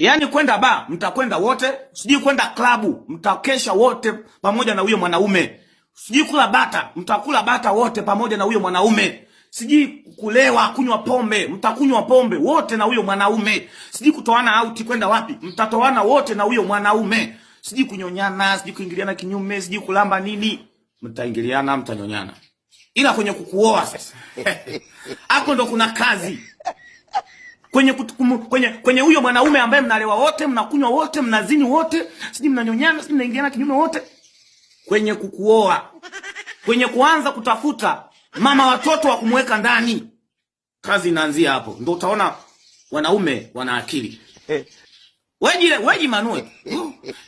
Yaani kwenda ba, mtakwenda wote, sijui kwenda klabu, mtakesha wote pamoja na huyo mwanaume. Sijui kula bata, mtakula bata wote pamoja na huyo mwanaume. Sijui kulewa, kunywa pombe, mtakunywa pombe wote na huyo mwanaume. Sijui kutoana out kwenda wapi, mtatoana wote na huyo mwanaume. Sijui kunyonyana, sijui kuingiliana kinyume, sijui kulamba nini, mtaingiliana, mtanyonyana. Ila kwenye kukuoa sasa. Hapo ndo kuna kazi. Kwenye huyo mwanaume ambaye mnalewa wote, mnakunywa wote, mnazini wote, sijui mnanyonyana, sijui mnaingiliana kinyume wote. Kwenye kukuoa. Kwenye kuanza kutafuta mama watoto wa kumweka ndani. Kazi inaanzia hapo. Ndio utaona wanaume wana akili. Weji manue.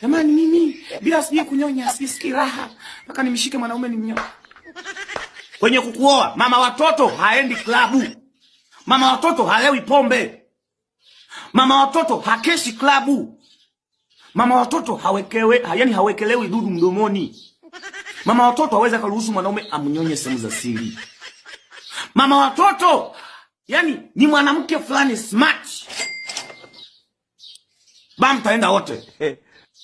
Jamani mimi bila sijui kunyonya sisikii raha. Mpaka nimshike mwanaume nimnyoe. Kwenye kukuoa, mama watoto haendi klabu. Mama watoto halewi pombe. Mama watoto hakeshi klabu. Mama watoto hawekelewi dudu mdomoni. Mama watoto hawezi kuruhusu mwanaume amnyonye sehemu za siri. Mama watoto ni mwanamke fulani smart. Mtaenda wote.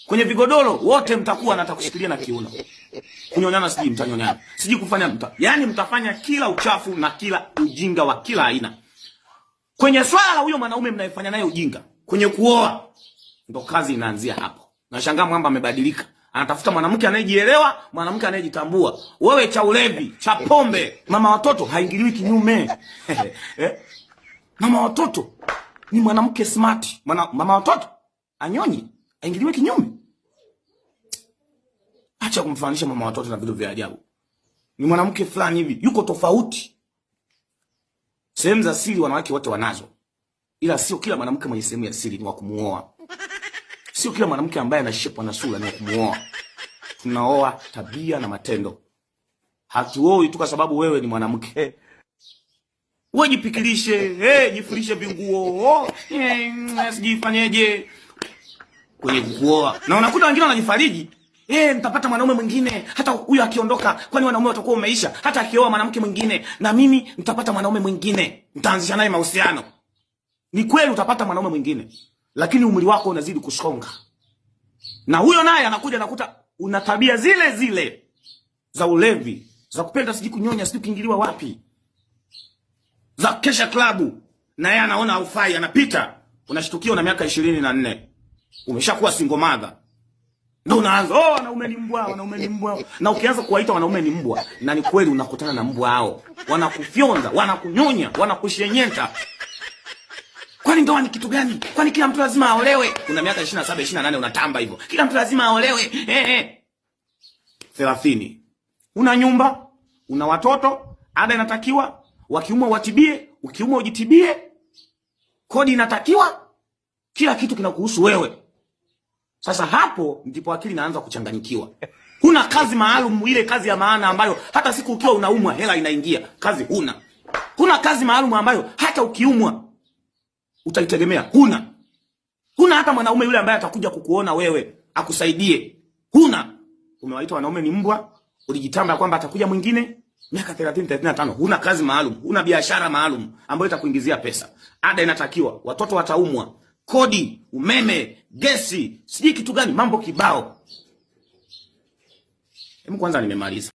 Kwenye vigodoro wote mtakuwa na atakushikilia na kiuno. Kunyonyana sijui mtanyonyana. Sijui kufanya mtafanya kila uchafu na kila ujinga wa kila aina. Kwenye swala la huyo mwanaume mnaifanya naye ujinga. Kwenye kuoa ndo kazi inaanzia hapo. Nashangaa mwamba amebadilika. Anatafuta mwanamke anayejielewa, mwanamke anayejitambua. Wewe cha ulevi, cha pombe, mama watoto haingiliwi kinyume. Mama watoto ni mwanamke smart. Mama watoto anyonyi, haingiliwi kinyume. Acha kumfananisha mama watoto na vitu vya ajabu. Ni mwanamke fulani hivi, yuko tofauti. Sehemu za siri wanawake wote wanazo. Ila sio kila mwanamke mwenye sehemu ya siri ni wa kumuoa. Sio kila mwanamke ambaye ana shape na sura ni wa kumuoa. Tunaoa tabia na matendo. Hatuoi tu kwa sababu wewe ni mwanamke. Wewe jipikilishe, jifurishe vinguo, sijifanyeje kwenye kuoa. Na unakuta wengine wanajifariji, mtapata mwanaume mwingine, hata huyo akiondoka, kwani wanaume watakuwa umeisha, hata akioa mwanamke mwingine, na mimi nitapata mwanaume mwingine, nitaanzisha naye mahusiano. Ni kweli utapata mwanaume mwingine, lakini umri wako unazidi kusonga. Na huyo naye anakuja anakuta una tabia zile zile za ulevi, za kupenda sijui kunyonya, sijui kuingiliwa wapi, za kesha klabu, na yeye anaona haufai, anapita. Unashtukia una miaka 24. Umeshakuwa single mother. Ndio unaanza, wanaume ni mbwa, wanaume ni mbwa. Na ukianza kuwaita wanaume ni mbwa, na ni kweli unakutana na mbwa hao. Wanakufyonza, wanakunyonya, wanakushenyenta. Kwani ndoa ni kitu gani? Kwani kila mtu lazima aolewe? Una miaka 27, 28 unatamba hivyo. Kila mtu lazima aolewe. 30. Una nyumba, una watoto, ada inatakiwa, wakiumwa watibie, ukiumwa ujitibie. Kodi inatakiwa, kila kitu kinakuhusu wewe. Sasa hapo ndipo akili inaanza kuchanganyikiwa. Huna kazi maalum, ile kazi ya maana ambayo hata siku ukiwa unaumwa hela inaingia. Kazi huna. Huna kazi maalum ambayo hata ukiumwa utaitegemea. Huna hata mwanaume yule ambaye atakuja kukuona wewe akusaidie. Huna. Umewaita wanaume ni mbwa, ulijitamba kwamba atakuja mwingine. Miaka 30, 35, huna kazi maalum, huna biashara maalum ambayo itakuingizia pesa. Ada inatakiwa, watoto wataumwa, kodi, umeme, gesi, sijui kitu gani, mambo kibao. Kwanza nimemaliza.